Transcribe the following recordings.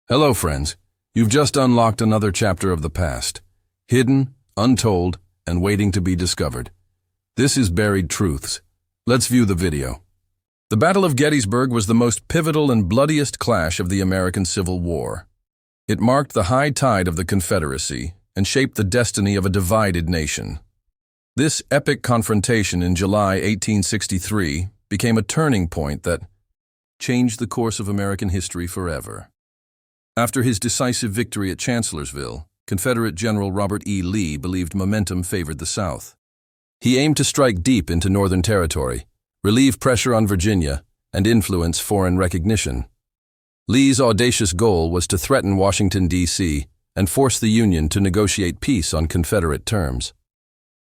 Hello, friends. You've just unlocked another chapter of the past, hidden, untold, and waiting to be discovered. This is Buried Truths. Let's view the video. The Battle of Gettysburg was the most pivotal and bloodiest clash of the American Civil War. It marked the high tide of the Confederacy and shaped the destiny of a divided nation. This epic confrontation in July 1863 became a turning point that changed the course of American history forever. After his decisive victory at Chancellorsville, Confederate General Robert E. Lee believed momentum favored the South. He aimed to strike deep into Northern territory, relieve pressure on Virginia, and influence foreign recognition. Lee's audacious goal was to threaten Washington, D.C., and force the Union to negotiate peace on Confederate terms.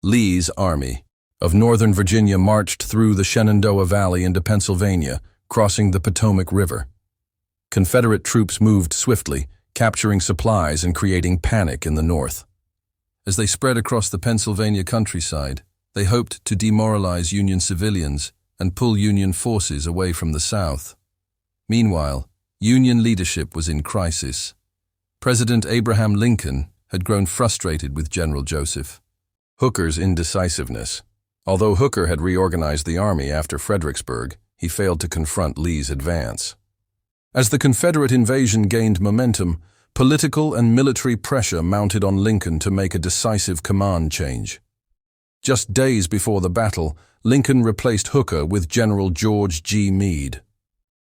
Lee's army of Northern Virginia marched through the Shenandoah Valley into Pennsylvania, crossing the Potomac River. Confederate troops moved swiftly, capturing supplies and creating panic in the North. As they spread across the Pennsylvania countryside, they hoped to demoralize Union civilians and pull Union forces away from the South. Meanwhile, Union leadership was in crisis. President Abraham Lincoln had grown frustrated with General Joseph Hooker's indecisiveness. Although Hooker had reorganized the army after Fredericksburg, he failed to confront Lee's advance. As the Confederate invasion gained momentum, political and military pressure mounted on Lincoln to make a decisive command change. Just days before the battle, Lincoln replaced Hooker with General George G. Meade.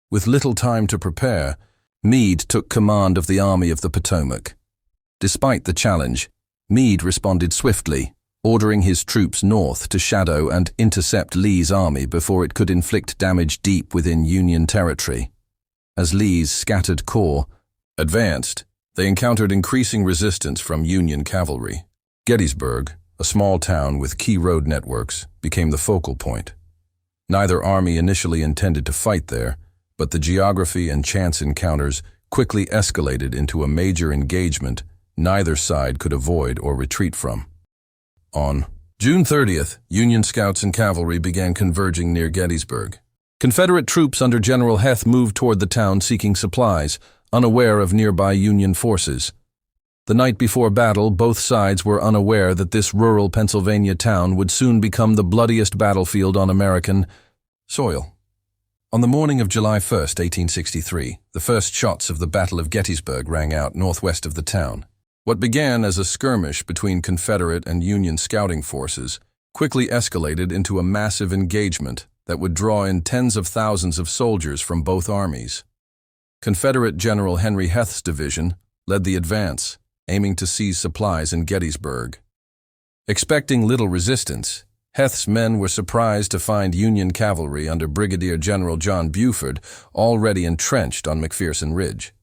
With little time to prepare, Meade took command of the Army of the Potomac. Despite the challenge, Meade responded swiftly, ordering his troops north to shadow and intercept Lee's army before it could inflict damage deep within Union territory. As Lee's scattered corps advanced, they encountered increasing resistance from Union cavalry. Gettysburg, a small town with key road networks, became the focal point. Neither army initially intended to fight there, but the geography and chance encounters quickly escalated into a major engagement neither side could avoid or retreat from. On June 30th, Union scouts and cavalry began converging near Gettysburg. Confederate troops under General Heth moved toward the town seeking supplies, unaware of nearby Union forces. The night before battle, both sides were unaware that this rural Pennsylvania town would soon become the bloodiest battlefield on American soil. On the morning of July 1st, 1863, the first shots of the Battle of Gettysburg rang out northwest of the town. What began as a skirmish between Confederate and Union scouting forces quickly escalated into a massive engagement that would draw in tens of thousands of soldiers from both armies. Confederate General Henry Heth's division led the advance, aiming to seize supplies in Gettysburg. Expecting little resistance, Heth's men were surprised to find Union cavalry under Brigadier General John Buford already entrenched on McPherson Ridge.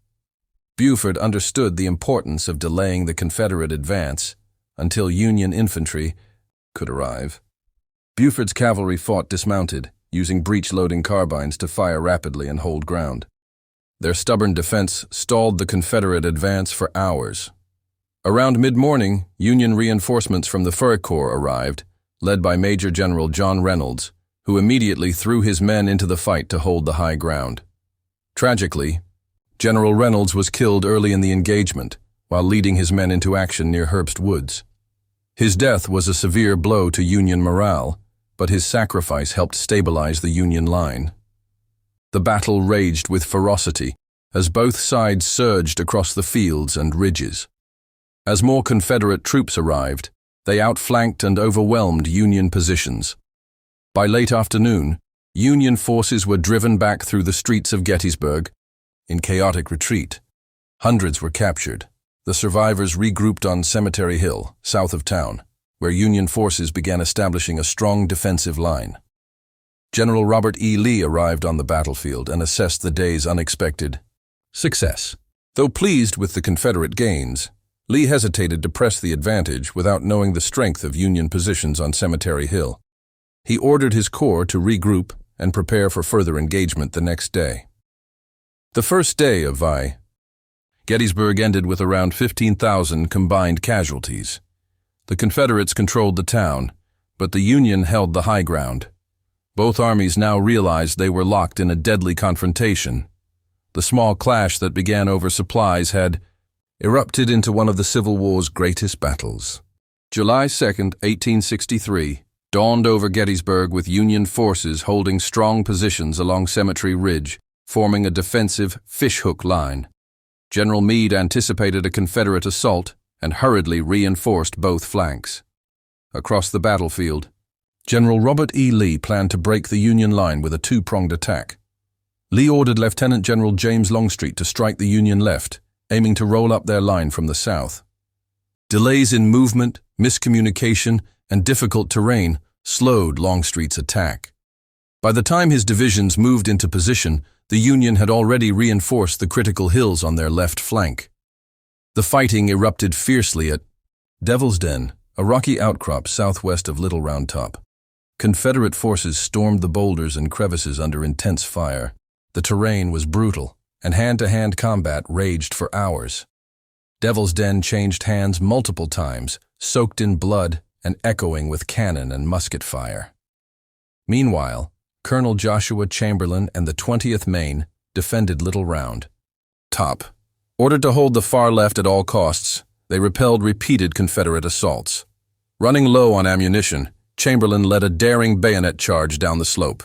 Buford understood the importance of delaying the Confederate advance until Union infantry could arrive. Buford's cavalry fought dismounted, using breech-loading carbines to fire rapidly and hold ground. Their stubborn defense stalled the Confederate advance for hours. Around mid-morning, Union reinforcements from the Fur Corps arrived, led by Major General John Reynolds, who immediately threw his men into the fight to hold the high ground. Tragically, General Reynolds was killed early in the engagement, while leading his men into action near Herbst Woods. His death was a severe blow to Union morale, but his sacrifice helped stabilize the Union line. The battle raged with ferocity as both sides surged across the fields and ridges. As more Confederate troops arrived, they outflanked and overwhelmed Union positions. By late afternoon, Union forces were driven back through the streets of Gettysburg in chaotic retreat. Hundreds were captured. The survivors regrouped on Cemetery Hill, south of town, where Union forces began establishing a strong defensive line. General Robert E. Lee arrived on the battlefield and assessed the day's unexpected success. Though pleased with the Confederate gains, Lee hesitated to press the advantage without knowing the strength of Union positions on Cemetery Hill. He ordered his corps to regroup and prepare for further engagement the next day. The first day of Gettysburg ended with around 15,000 combined casualties. The Confederates controlled the town, but the Union held the high ground. Both armies now realized they were locked in a deadly confrontation. The small clash that began over supplies had erupted into one of the Civil War's greatest battles. July 2, 1863, dawned over Gettysburg with Union forces holding strong positions along Cemetery Ridge, forming a defensive fishhook line. General Meade anticipated a Confederate assault and hurriedly reinforced both flanks. Across the battlefield, General Robert E. Lee planned to break the Union line with a two-pronged attack. Lee ordered Lieutenant General James Longstreet to strike the Union left, aiming to roll up their line from the south. Delays in movement, miscommunication, and difficult terrain slowed Longstreet's attack. By the time his divisions moved into position, the Union had already reinforced the critical hills on their left flank. The fighting erupted fiercely at Devil's Den, a rocky outcrop southwest of Little Round Top. Confederate forces stormed the boulders and crevices under intense fire. The terrain was brutal, and hand-to-hand combat raged for hours. Devil's Den changed hands multiple times, soaked in blood and echoing with cannon and musket fire. Meanwhile, Colonel Joshua Chamberlain and the 20th Maine defended Little Round Top. Ordered to hold the far left at all costs, they repelled repeated Confederate assaults. Running low on ammunition, Chamberlain led a daring bayonet charge down the slope.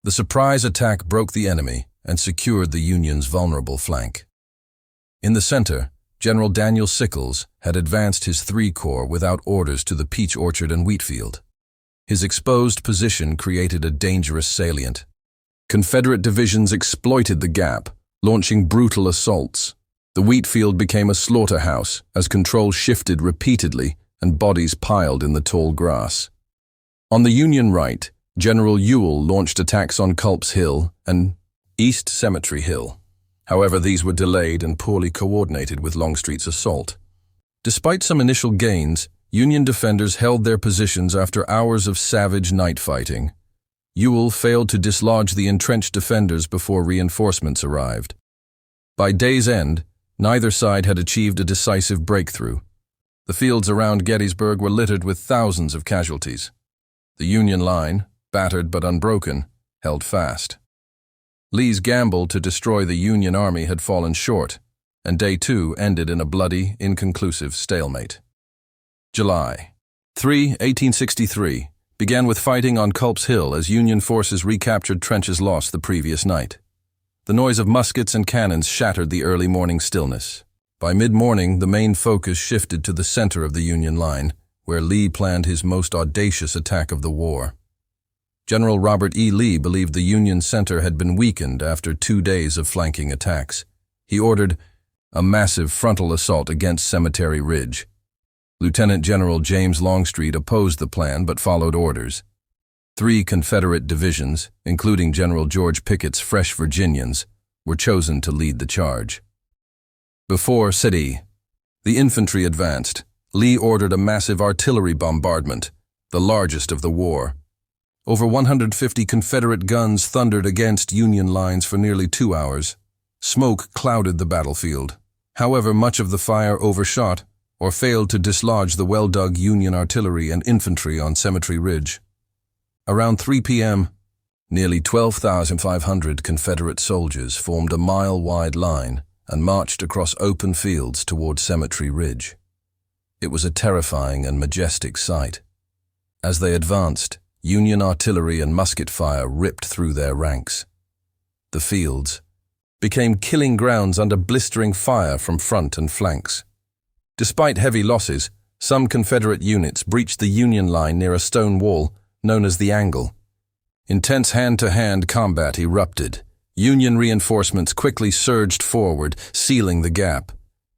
The surprise attack broke the enemy and secured the Union's vulnerable flank. In the center, General Daniel Sickles had advanced his 3 Corps without orders to the Peach Orchard and Wheatfield. His exposed position created a dangerous salient. Confederate divisions exploited the gap, launching brutal assaults. The Wheatfield became a slaughterhouse as control shifted repeatedly and bodies piled in the tall grass. On the Union right, General Ewell launched attacks on Culp's Hill and East Cemetery Hill. However, these were delayed and poorly coordinated with Longstreet's assault. Despite some initial gains, Union defenders held their positions after hours of savage night fighting. Ewell failed to dislodge the entrenched defenders before reinforcements arrived. By day's end, neither side had achieved a decisive breakthrough. The fields around Gettysburg were littered with thousands of casualties. The Union line, battered but unbroken, held fast. Lee's gamble to destroy the Union Army had fallen short, and Day 2 ended in a bloody, inconclusive stalemate. July 3, 1863, began with fighting on Culp's Hill as Union forces recaptured trenches lost the previous night. The noise of muskets and cannons shattered the early morning stillness. By mid-morning, the main focus shifted to the center of the Union line, where Lee planned his most audacious attack of the war. General Robert E. Lee believed the Union center had been weakened after 2 days of flanking attacks. He ordered a massive frontal assault against Cemetery Ridge. Lieutenant General James Longstreet opposed the plan but followed orders. 3 Confederate divisions, including General George Pickett's fresh Virginians, were chosen to lead the charge. Before City, the infantry advanced. Lee ordered a massive artillery bombardment, the largest of the war. Over 150 Confederate guns thundered against Union lines for nearly 2 hours. Smoke clouded the battlefield. However, much of the fire overshot or failed to dislodge the well-dug Union artillery and infantry on Cemetery Ridge. Around 3 p.m., nearly 12,500 Confederate soldiers formed a mile-wide line and marched across open fields toward Cemetery Ridge. It was a terrifying and majestic sight. As they advanced, Union artillery and musket fire ripped through their ranks. The fields became killing grounds under blistering fire from front and flanks. Despite heavy losses, some Confederate units breached the Union line near a stone wall known as the Angle. Intense hand-to-hand combat erupted. Union reinforcements quickly surged forward, sealing the gap.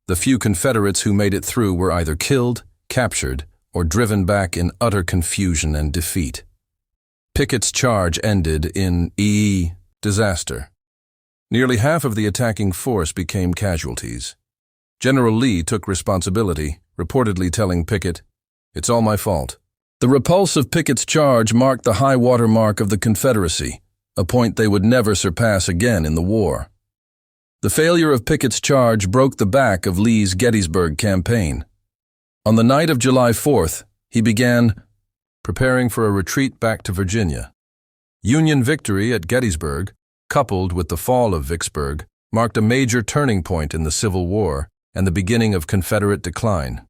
The few Confederates who made it through were either killed, captured, or driven back in utter confusion and defeat. Pickett's charge ended in disaster. Nearly half of the attacking force became casualties. General Lee took responsibility, reportedly telling Pickett, "It's all my fault." The repulse of Pickett's charge marked the high water mark of the Confederacy, a point they would never surpass again in the war. The failure of Pickett's charge broke the back of Lee's Gettysburg campaign. On the night of July 4th, he began preparing for a retreat back to Virginia. Union victory at Gettysburg, coupled with the fall of Vicksburg, marked a major turning point in the Civil War and the beginning of Confederate decline.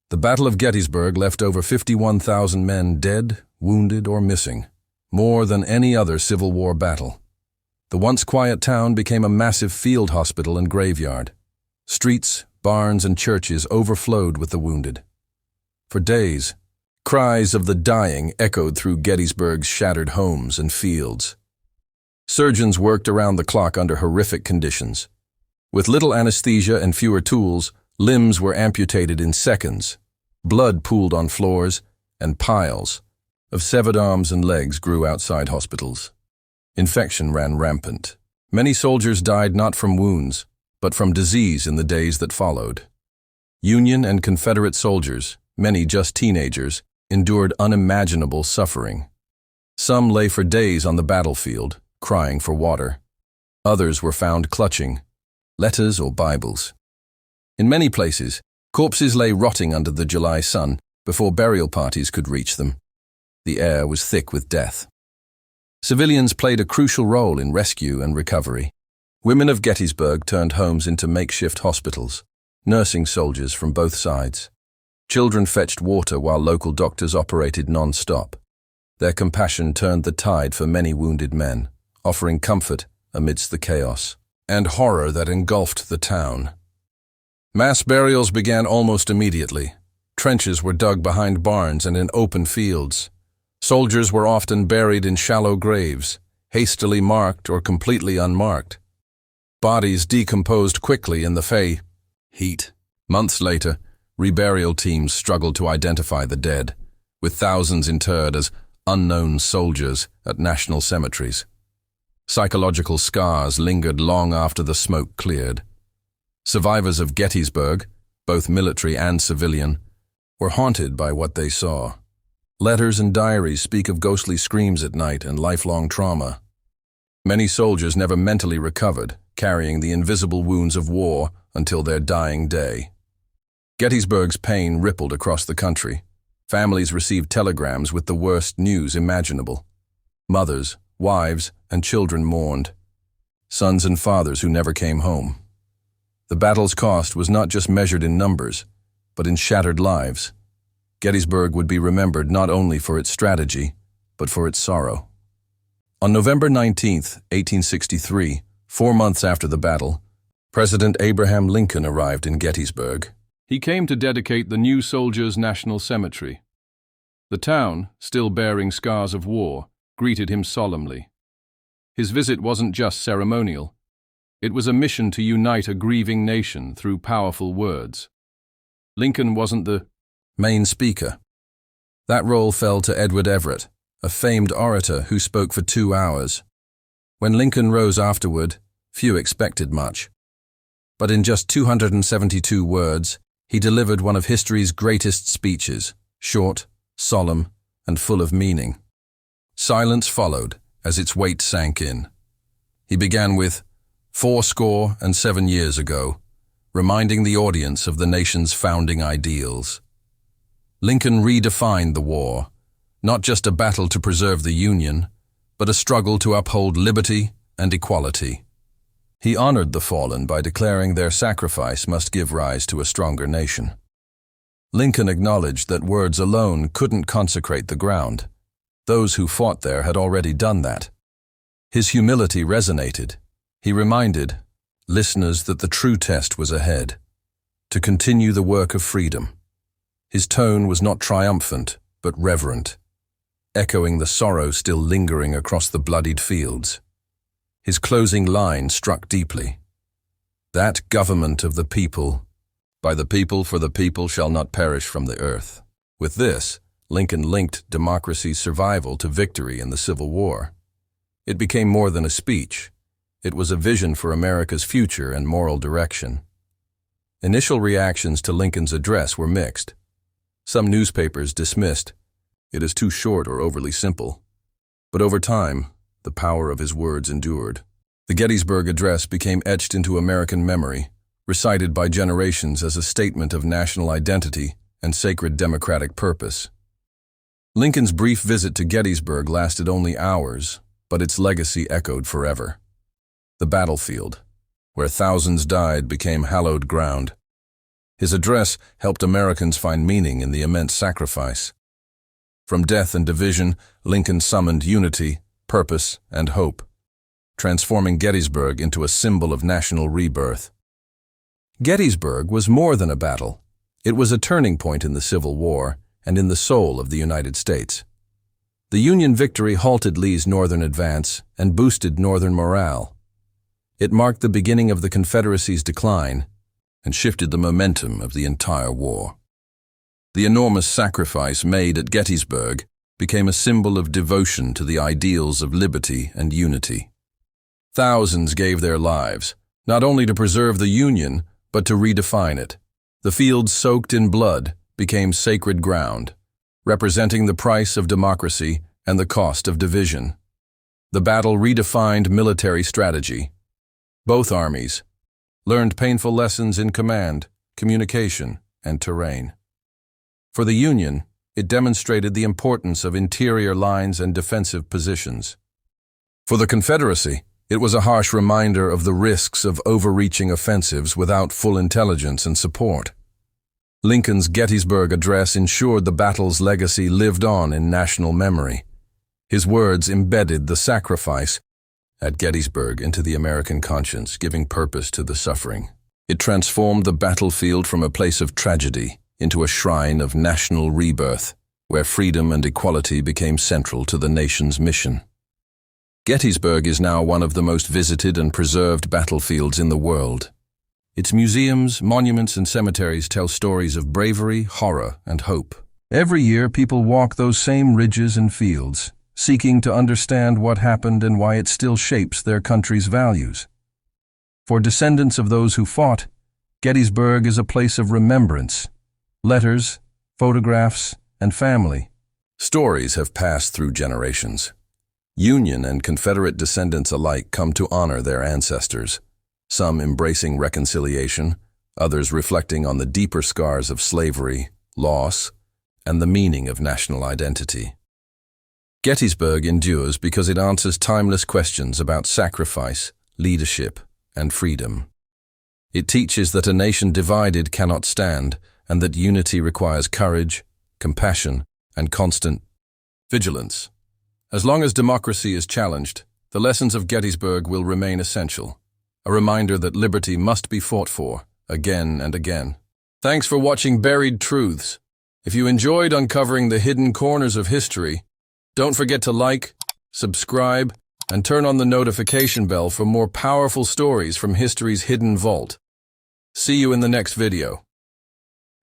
The Battle of Gettysburg left over 51,000 men dead, wounded, or missing, more than any other Civil War battle. The once quiet town became a massive field hospital and graveyard. Streets, barns, and churches overflowed with the wounded. For days, cries of the dying echoed through Gettysburg's shattered homes and fields. Surgeons worked around the clock under horrific conditions. With little anesthesia and fewer tools, limbs were amputated in seconds. Blood pooled on floors, and piles of severed arms and legs grew outside hospitals. Infection ran rampant. Many soldiers died not from wounds, but from disease in the days that followed. Union and Confederate soldiers, many just teenagers, endured unimaginable suffering. Some lay for days on the battlefield, crying for water. Others were found clutching letters or Bibles. In many places, corpses lay rotting under the July sun before burial parties could reach them. The air was thick with death. Civilians played a crucial role in rescue and recovery. Women of Gettysburg turned homes into makeshift hospitals, nursing soldiers from both sides. Children fetched water while local doctors operated non-stop. Their compassion turned the tide for many wounded men, offering comfort amidst the chaos and horror that engulfed the town. Mass burials began almost immediately. Trenches were dug behind barns and in open fields. Soldiers were often buried in shallow graves, hastily marked or completely unmarked. Bodies decomposed quickly in the heat. Months later, reburial teams struggled to identify the dead, with thousands interred as unknown soldiers at national cemeteries. Psychological scars lingered long after the smoke cleared. Survivors of Gettysburg, both military and civilian, were haunted by what they saw. Letters and diaries speak of ghostly screams at night and lifelong trauma. Many soldiers never mentally recovered, carrying the invisible wounds of war until their dying day. Gettysburg's pain rippled across the country. Families received telegrams with the worst news imaginable. Mothers, wives, and children mourned. Sons and fathers who never came home. The battle's cost was not just measured in numbers, but in shattered lives. Gettysburg would be remembered not only for its strategy, but for its sorrow. On November 19, 1863, 4 months after the battle, President Abraham Lincoln arrived in Gettysburg. He came to dedicate the new Soldiers' National Cemetery. The town, still bearing scars of war, greeted him solemnly. His visit wasn't just ceremonial. It was a mission to unite a grieving nation through powerful words. Lincoln wasn't the main speaker. That role fell to Edward Everett, a famed orator who spoke for 2 hours. When Lincoln rose afterward, few expected much. But in just 272 words, he delivered one of history's greatest speeches, short, solemn, and full of meaning. Silence followed as its weight sank in. He began with 7 years ago, reminding the audience of the nation's founding ideals. Lincoln redefined the war, not just a battle to preserve the Union, but a struggle to uphold liberty and equality. He honored the fallen by declaring their sacrifice must give rise to a stronger nation. Lincoln acknowledged that words alone couldn't consecrate the ground. Those who fought there had already done that. His humility resonated. He reminded listeners that the true test was ahead, to continue the work of freedom. His tone was not triumphant, but reverent, echoing the sorrow still lingering across the bloodied fields. His closing line struck deeply. That government of the people, by the people for the people, shall not perish from the earth. With this, Lincoln linked democracy's survival to victory in the Civil War. It became more than a speech. It was a vision for America's future and moral direction. Initial reactions to Lincoln's address were mixed. Some newspapers dismissed it as too short or overly simple. But over time, the power of his words endured. The Gettysburg Address became etched into American memory, recited by generations as a statement of national identity and sacred democratic purpose. Lincoln's brief visit to Gettysburg lasted only hours, but its legacy echoed forever. The battlefield, where thousands died, became hallowed ground. His address helped Americans find meaning in the immense sacrifice. From death and division, Lincoln summoned unity, purpose, and hope, transforming Gettysburg into a symbol of national rebirth. Gettysburg was more than a battle. It was a turning point in the Civil War and in the soul of the United States. The Union victory halted Lee's northern advance and boosted Northern morale. It marked the beginning of the Confederacy's decline and shifted the momentum of the entire war. The enormous sacrifice made at Gettysburg became a symbol of devotion to the ideals of liberty and unity. Thousands gave their lives, not only to preserve the Union, but to redefine it. The fields soaked in blood became sacred ground, representing the price of democracy and the cost of division. The battle redefined military strategy. Both armies learned painful lessons in command, communication, and terrain. For the Union, it demonstrated the importance of interior lines and defensive positions. For the Confederacy, it was a harsh reminder of the risks of overreaching offensives without full intelligence and support. Lincoln's Gettysburg Address ensured the battle's legacy lived on in national memory. His words embedded the sacrifice at Gettysburg into the American conscience, giving purpose to the suffering. It transformed the battlefield from a place of tragedy into a shrine of national rebirth, where freedom and equality became central to the nation's mission. Gettysburg is now one of the most visited and preserved battlefields in the world. Its museums, monuments, and cemeteries tell stories of bravery, horror, and hope. Every year, people walk those same ridges and fields, seeking to understand what happened and why it still shapes their country's values. For descendants of those who fought, Gettysburg is a place of remembrance, letters, photographs, and family. Stories have passed through generations. Union and Confederate descendants alike come to honor their ancestors, some embracing reconciliation, others reflecting on the deeper scars of slavery, loss, and the meaning of national identity. Gettysburg endures because it answers timeless questions about sacrifice, leadership, and freedom. It teaches that a nation divided cannot stand, and that unity requires courage, compassion, and constant vigilance. As long as democracy is challenged, the lessons of Gettysburg will remain essential, a reminder that liberty must be fought for, again and again. Thanks for watching Buried Truths. If you enjoyed uncovering the hidden corners of history, don't forget to like, subscribe, and turn on the notification bell for more powerful stories from history's hidden vault. See you in the next video.